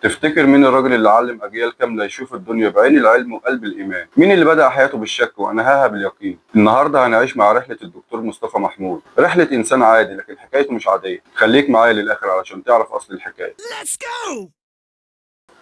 تفتكر مين الراجل اللي علم أجيال كاملة يشوف الدنيا بعين العلم وقلب الإيمان؟ مين اللي بدأ حياته بالشك وأنهاها باليقين؟ النهاردة هنعيش مع رحلة الدكتور مصطفى محمود، رحلة إنسان عادي لكن حكايته مش عادية. خليك معايا للآخر علشان تعرف أصل الحكاية. Let's go!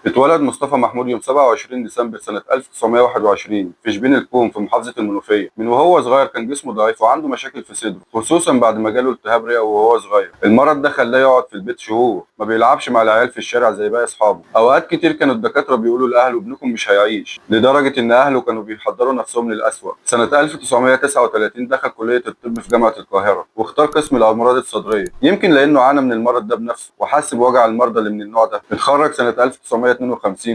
اتولد مصطفى محمود يوم 27 ديسمبر سنة 1921 في شبين الكوم في محافظة المنوفية. من وهو صغير كان جسمه ضعيف وعنده مشاكل في صدره، خصوصا بعد ما جاله التهاب رئه وهو صغير. المرض ده خلاه يقعد في البيت شهور، ما بيلعبش مع العيال في الشارع زي باقي اصحابه. اوقات كتير كانوا الدكاترة بيقولوا لاهله ابنكم مش هيعيش، لدرجة ان اهله كانوا بيحضروا نفسهم للأسوأ. سنة 1939 دخل كلية الطب في جامعة القاهرة واختار قسم الأمراض الصدرية، يمكن لأنه عانى من المرض ده بنفسه وحس بوجع المرضى اللي من النوع ده. اتخرج سنة 1952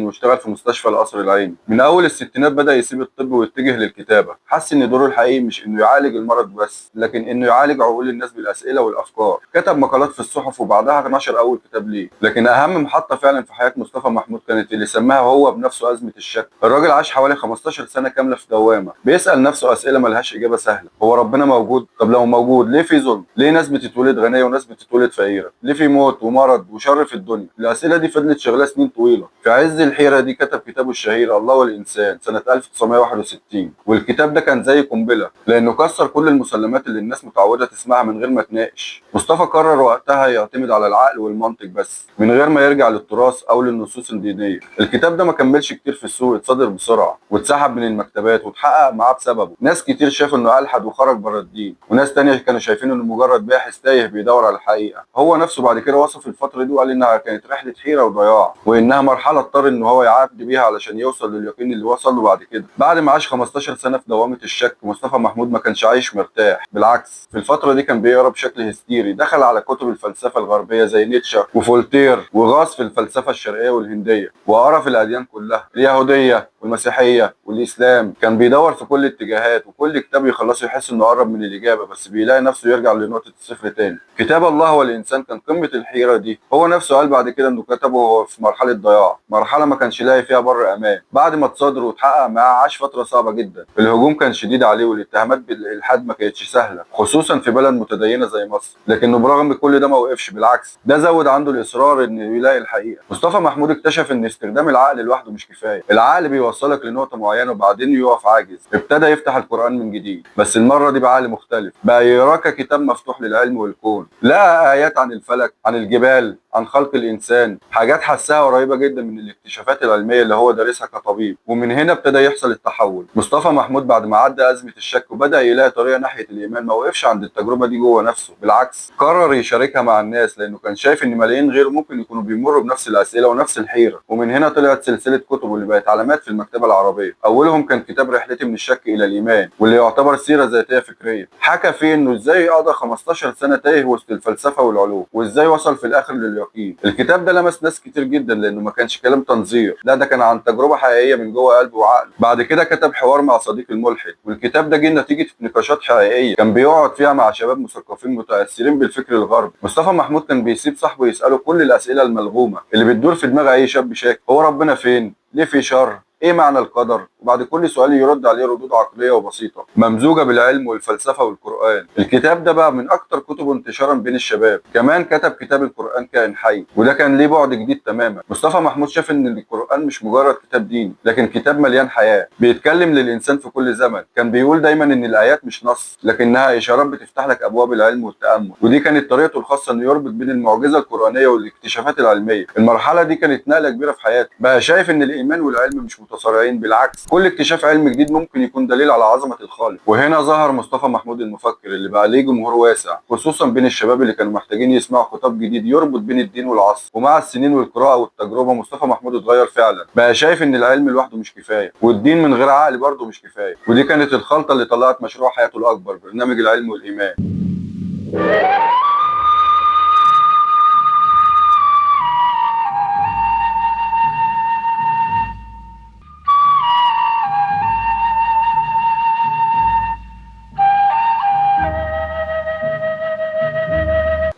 واشتغل في مستشفى القصر العيني. من أول الستينات بدأ يسيب الطب ويتجه للكتابة، حس إن دوره الحقيقي مش إنه يعالج المرض بس، لكن إنه يعالج عقول الناس بالأسئلة والأفكار. كتب مقالات في الصحف وبعدها نشر أول كتاب ليه. لكن أهم محطة فعلا في حياة مصطفى محمود كانت اللي سماها هو بنفسه أزمة الشك. الراجل عاش حوالي 15 سنة كاملة في دوامة بيسأل نفسه أسئلة ملهاش إجابة سهلة. هو ربنا موجود؟ طب لو موجود ليه في ظلم؟ ليه ناس بتتولد غنية وناس بتتولد فقيرة؟ ليه في موت ومرض وشر في الدنيا؟ الأسئلة دي فضلت شغلة سنين طويلة. في عز الحيرة دي كتب كتابه الشهير الله والإنسان سنة 1961، والكتاب ده كان زي قنبلة لأنه كسر كل المسلمات اللي الناس متعودة تسمعها من غير ما تناقش. مصطفى قرر وقتها يعتمد على العقل والمنطق بس، من غير ما يرجع للتراث أو للنصوص الدينية. الكتاب ده ما كملش كتير في السوق، اتصدر بسرعة واتسحب من المكتبات واتحقق معاه بسببه. ناس كتير شافوا إنه ألحد وخرج بره الدين، وناس تانية كانوا شايفين إنه مجرد باحث تايه بيدور على الحقيقة. هو نفسه بعد كده وصف الفترة دي وقال إنها كانت رحلة حيرة وضياع، وإنها مرحلة اضطر إن هو يعدي بيها علشان يوصل لليقين اللي وصل له بعد كده. بعد ما عاش 15 سنة في دوامة الشك، مصطفى محمود ما كانش عايش مرتاح، بالعكس في الفترة دي كان بيقرا بشكل هستيري. دخل على كتب الفلسفة الغربية زي نيتشه وفولتير، وغاص في الفلسفة الشرقية والهندية، وقرا في الأديان كلها، اليهودية والمسيحية والإسلام. كان بيدور في كل الاتجاهات، وكل كتاب يخلصه يحس إنه قرب من الإجابة، بس بيلاقي نفسه يرجع لنقطة الصفر تاني. كتاب الله والإنسان كان قمة الحيرة دي. هو نفسه قال بعد كده إنه كتبه وهو في مرحلة ضياع، مرحلة ما كانش لاقي فيها بر أمان. بعد ما اتصدر واتحقق معاه عاش فترة صعبة جدا. الهجوم كان شديد عليه والاتهامات بالإلحاد ما كانتش سهلة، خصوصا في بلد متدينة زي مصر. لكنه برغم كل ده ما وقفش، بالعكس ده زود عنده الإصرار إنه يلاقي الحقيقة. مصطفى محمود اكتشف إن استخدام العقل لوحده مش كفاية. العقل بيوصلك لنقطة معينة وبعدين يقف عاجز. ابتدى يفتح القرآن من جديد، بس المرة دي بعقل مختلف، بقى يقراه ككتاب مفتوح للعلم والكون. لقى آيات عن الفلك، عن الجبال، عن خلق الإنسان، حاجات حسها قريبة جدا من الاكتشافات العلمية اللي هو دارسها كطبيب. ومن هنا ابتدى يحصل التحول. مصطفى محمود بعد ما عدى أزمة الشك وبدأ يلاقي طريقة ناحية الإيمان، ما وقفش عند التجربة دي جوه نفسه، بالعكس قرر يشاركها مع الناس، لأنه كان شايف إن ملايين غيره ممكن يكونوا بيمروا بنفس الأسئلة ونفس الحيرة. ومن هنا طلعت سلسلة كتب اللي بقت علامات في المكتبة العربية. أولهم كان كتاب رحلتي من الشك إلى الإيمان، واللي يعتبر سيرة ذاتية فكرية. حكى فيه إنه إزاي قضى 15 سنة تايه وسط الفلسفة والعلوم، وإزاي وصل في الآخر لليقين. الكتاب ده لمس ناس كتير جدا لأنه ما كانش كلام تنظير، لا ده كان عن تجربة حقيقية من جوه قلبه وعقله. بعد كده كتب حوار مع صديق الملحد، والكتاب ده جه نتيجة نقاشات حقيقية كان بيقعد فيها مع شباب مثقفين متأثرين بالفكر الغربي. مصطفى محمود كان بيسيب صاحبه يسأله كل الأسئلة الملغومة اللي بتدور في دماغ أي شاب شاك. هو ربنا فين؟ ليه في شر؟ ايه معنى القدر؟ وبعد كل سؤال يرد عليه ردود عقليه وبسيطه ممزوجه بالعلم والفلسفه والقران. الكتاب ده بقى من اكتر كتبه انتشارا بين الشباب. كمان كتب كتاب القران كائن حي، وده كان ليه بعد جديد تماما. مصطفى محمود شاف ان القران مش مجرد كتاب ديني، لكن كتاب مليان حياه بيتكلم للانسان في كل زمن. كان بيقول دايما ان الايات مش نص، لكنها اشارات بتفتح لك ابواب العلم والتامل. ودي كانت طريقته الخاصه انه يربط بين المعجزه القرانيه والاكتشافات العلميه. المرحله دي كانت نقله كبيره في حياته، بقى شايف ان الايمان والعلم مش متصارعين، بالعكس كل اكتشاف علمي جديد ممكن يكون دليل على عظمة الخالق. وهنا ظهر مصطفى محمود المفكر اللي بقى ليه جمهور واسع، خصوصا بين الشباب اللي كانوا محتاجين يسمعوا خطاب جديد يربط بين الدين والعصر. ومع السنين والقراءة والتجربة مصطفى محمود اتغير فعلا، بقى شايف ان العلم لوحده مش كفاية، والدين من غير عقل برضه مش كفاية. ودي كانت الخلطة اللي طلعت مشروع حياته الأكبر، برنامج العلم والإيمان.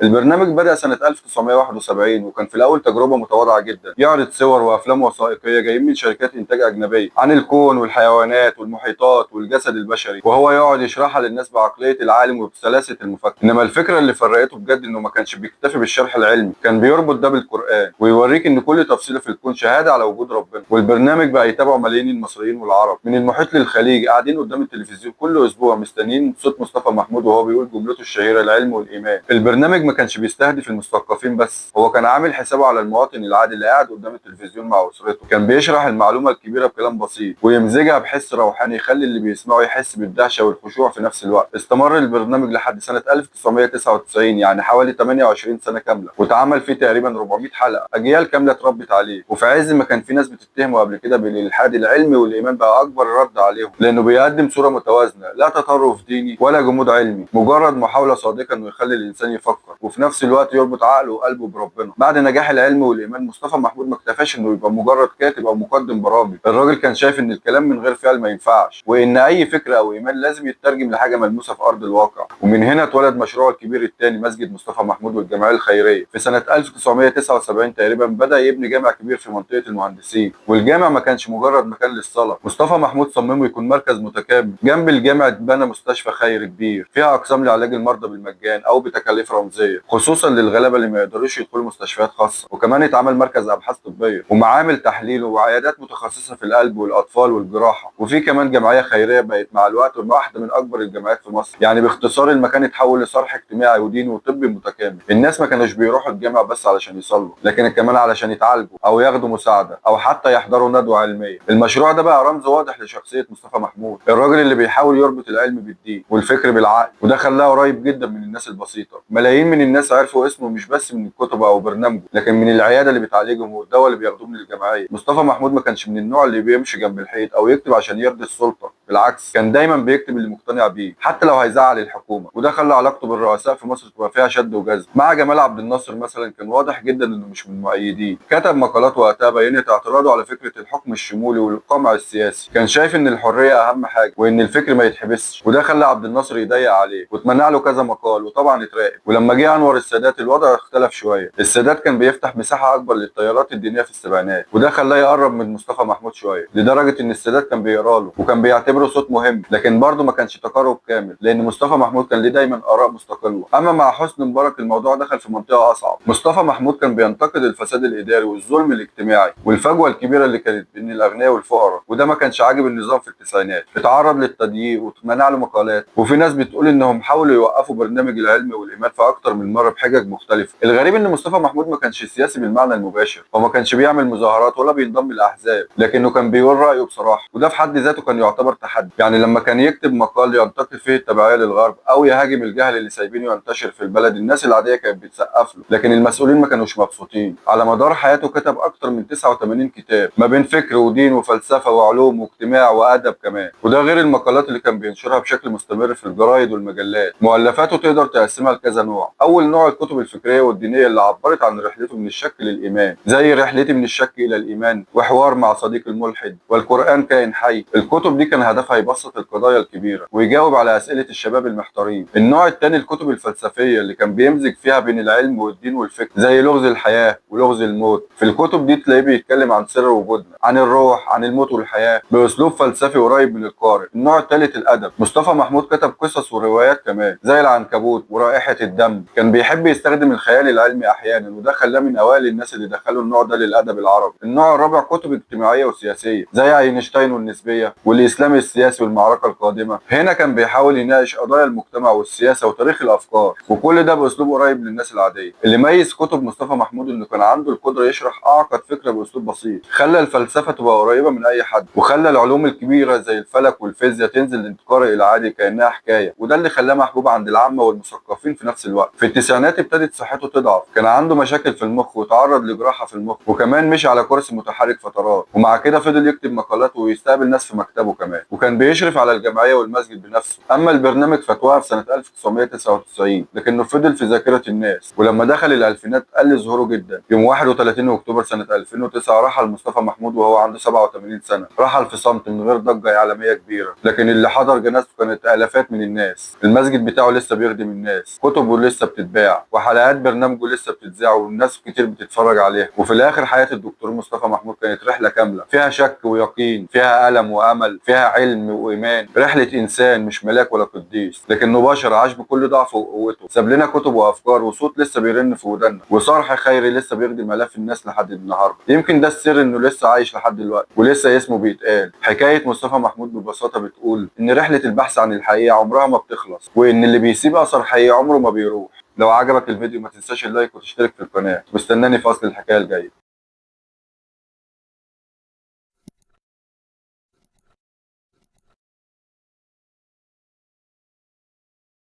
البرنامج بدأ سنة 1971 وكان في الأول تجربة متواضعة جدا، يعرض صور وأفلام وثائقية جايين من شركات إنتاج أجنبية عن الكون والحيوانات والمحيطات والجسد البشري، وهو يقعد يشرحها للناس بعقلية العالم وبسلاسة المفكر. إنما الفكرة اللي فرقته بجد إنه ما كانش بيكتفي بالشرح العلمي، كان بيربط ده بالقرآن ويوريك إن كل تفصيلة في الكون شهادة على وجود ربنا. والبرنامج بقى يتابعه ملايين المصريين والعرب من المحيط للخليج، قاعدين قدام التلفزيون كل أسبوع مستنيين صوت مصطفى محمود وهو بيقول جملته الشهيرة العلم والإيمان. البرنامج ما كانش بيستهدف المثقفين بس، هو كان عامل حسابه على المواطن العادي اللي قاعد قدام التلفزيون مع أسرته. كان بيشرح المعلومة الكبيرة بكلام بسيط ويمزجها بحس روحاني يخلي اللي بيسمعه يحس بالدهشة والخشوع في نفس الوقت. استمر البرنامج لحد سنة 1999، يعني حوالي 28 سنة كاملة، واتعمل فيه تقريبا 400 حلقة. أجيال كاملة اتربت عليه، وفي عز ما كان في ناس بتتهمه قبل كده بالإلحاد العلمي والإيمان، بقى أكبر رد عليهم لأنه بيقدم صورة متوازنة، لا تطرف ديني ولا جمود علمي، مجرد محاولة صادقة إنه يخلي الإنسان يفكر وفي نفس الوقت يربط عقله وقلبه بربنا. بعد نجاح العلم والإيمان، مصطفى محمود ما اكتفاش إنه يبقى مجرد كاتب أو مقدم برامج. الراجل كان شايف إن الكلام من غير فعل ما ينفعش، وإن أي فكرة أو إيمان لازم يترجم لحاجة ملموسة في أرض الواقع. ومن هنا اتولد مشروعه الكبير الثاني، مسجد مصطفى محمود والجمعية الخيرية. في سنة 1979 تقريبا بدأ يبني جامع كبير في منطقة المهندسين، والجامع ما كانش مجرد مكان للصلاة. مصطفى محمود صممه يكون مركز متكامل. جنب الجامع اتبنى مستشفى خير كبير فيها أقسام لعلاج المرضى بالمجان أو بتكاليف رمزية، خصوصا للغلابة اللي ما يقدروش يدخلوا مستشفيات خاصة. وكمان اتعمل مركز أبحاث طبية ومعامل تحليل وعيادات متخصصة في القلب والأطفال والجراحة. وفي كمان جمعية خيرية بقت مع الوقت واحدة من أكبر الجمعيات في مصر. يعني باختصار المكان اتحول لصرح اجتماعي وديني وطبي متكامل. الناس ما كانوش بيروحوا الجامع بس علشان يصلوا، لكن كمان علشان يتعالجوا أو ياخدوا مساعدة أو حتى يحضروا ندوة علمية. المشروع ده بقى رمز واضح لشخصية مصطفى محمود، الراجل اللي بيحاول يربط العلم بالدين والفكر بالعقل، وده خلاه قريب جدا من الناس البسيطة. ملايين من الناس عرفوا اسمه مش بس من الكتب أو برنامجه، لكن من العيادة اللي بتعالجهم والدواء اللي بياخدوه من الجمعية. مصطفى محمود ما كانش من النوع اللي بيمشي جنب الحيط أو يكتب عشان يرضي السلطة، بالعكس كان دايما بيكتب اللي مقتنع بيه حتى لو هيزعل الحكومة. وده خلى علاقته بالرؤساء في مصر تبقى فيها شد وجذب. مع جمال عبد الناصر مثلا كان واضح جدا انه مش من المؤيدين، كتب مقالات وقتها بينت اعتراضه على فكرة الحكم الشمولي والقمع السياسي. كان شايف ان الحرية اهم حاجة وان الفكر ما يتحبسش، وده خلى عبد الناصر يضيق عليه واتمنع له كذا مقال وطبعا اتراقب. ولما جه انور السادات الوضع اختلف شوية. السادات كان بيفتح مساحة اكبر للتيارات الدينية في السبعينات، وده خلاه يقرب من مصطفى محمود شوية، لدرجة ان السادات كان بيقرا له وكان بيعتبره صوت مهم. لكن برضه ما كانش تقارب كامل، لان مصطفى محمود كان ليه دايما اراء مستقله. اما مع حسني مبارك الموضوع دخل في منطقه اصعب. مصطفى محمود كان بينتقد الفساد الاداري والظلم الاجتماعي والفجوه الكبيره اللي كانت بين الاغنياء والفقراء، وده ما كانش عاجب النظام في التسعينات. اتعرض للتضييق واتمنع له مقالات، وفي ناس بتقول انهم حاولوا يوقفوا برنامج العلم والايمان في اكتر من مره بحجج مختلفه. الغريب ان مصطفى محمود ما كانش سياسي بالمعنى المباشر، وما كانش بيعمل مظاهرات ولا بينضم لاحزاب، لكنه كان بيقول رايه بصراحه، وده في حد ذاته كان يعتبر تحدي. يعني لما كان يكتب مقال ينتقد فيه التبعية للغرب أو يهاجم الجهل اللي سايبينه ينتشر في البلد، الناس العادية كانت بتسقف له، لكن المسؤولين ما كانوش مبسوطين. على مدار حياته كتب أكتر من 89 كتاب ما بين فكر ودين وفلسفة وعلوم واجتماع وأدب كمان، وده غير المقالات اللي كان بينشرها بشكل مستمر في الجرايد والمجلات. مؤلفاته تقدر تقسمها لكذا نوع. أول نوع الكتب الفكرية والدينية اللي عبرت عن رحلته من الشك للإيمان، زي رحلتي من الشك إلى الإيمان وحوار مع صديق الملحد والقرآن كائن حي. الكتب دي كان هدفها يبسط القضايا الكبيرة ويجاوب على أسئلة الشباب المحتارين. النوع الثاني الكتب الفلسفية اللي كان بيمزج فيها بين العلم والدين والفكر، زي لغز الحياة ولغز الموت. في الكتب دي تلاقيه بيتكلم عن سر وجودنا، عن الروح، عن الموت والحياة، بأسلوب فلسفي قريب من القارئ. النوع الثالث الأدب. مصطفى محمود كتب قصص وروايات كمان زي العنكبوت ورائحة الدم. كان بيحب يستخدم الخيال العلمي أحيانا، وده خلاه من أوائل الناس اللي دخلوا النوع ده للأدب العربي. النوع الرابع كتب اجتماعية وسياسية زي اينشتاين والنسبية والإسلام السياسي والمعركة القادمة. هنا كان بيحاول يناقش قضايا المجتمع والسياسة وتاريخ الأفكار، وكل ده بأسلوب قريب للناس العادية. اللي ميز كتب مصطفى محمود إنه كان عنده القدرة يشرح أعقد فكرة بأسلوب بسيط، خلى الفلسفة تبقى قريبة من أي حد، وخلى العلوم الكبيرة زي الفلك والفيزياء تنزل للقارئ العادي كأنها حكاية، وده اللي خلاه محبوب عند العامة والمثقفين في نفس الوقت. في التسعينات ابتدت صحته تضعف، كان عنده مشاكل في المخ وتعرض لجراحة في المخ، وكمان مشي على كرسي متحرك فترات، ومع كده فضل يكتب مقالات ويستقبل ناس في مكتبه كمان. وكان بيشرف على الجمعية والمسجد بنفسه. أما البرنامج فتوقف سنة 1999 لكنه فضل في ذاكرة الناس، ولما دخل الألفينات قل ظهوره جدا. يوم 31 أكتوبر سنة 2009 رحل مصطفى محمود وهو عنده 87 سنة. رحل في صمت من غير ضجة إعلامية كبيرة، لكن اللي حضر جنازته كانت آلافات من الناس. المسجد بتاعه لسه بيخدم الناس، كتبه لسه بتتباع، وحلقات برنامجه لسه بتتذاع والناس كتير بتتفرج عليها. وفي الآخر حياة الدكتور مصطفى محمود كانت رحلة كاملة، فيها شك ويقين، فيها ألم وأمل، فيها علم وإيمان. رحلة إنسان مش ملاك ولا قديس، لكنه بشر عاش بكل ضعفه وقوته. ساب لنا كتب وأفكار وصوت لسه بيرن في ودنا، وصرح خيري لسه بيخدم آلاف الناس لحد النهارده. يمكن ده السر إنه لسه عايش لحد دلوقتي ولسه اسمه بيتقال. حكاية مصطفى محمود ببساطة بتقول إن رحلة البحث عن الحقيقة عمرها ما بتخلص، وإن اللي بيسيب أثر حقيقي عمره ما بيروح. لو عجبك الفيديو ما تنساش اللايك وتشترك في القناة، واستناني في أصل الحكاية الجاية.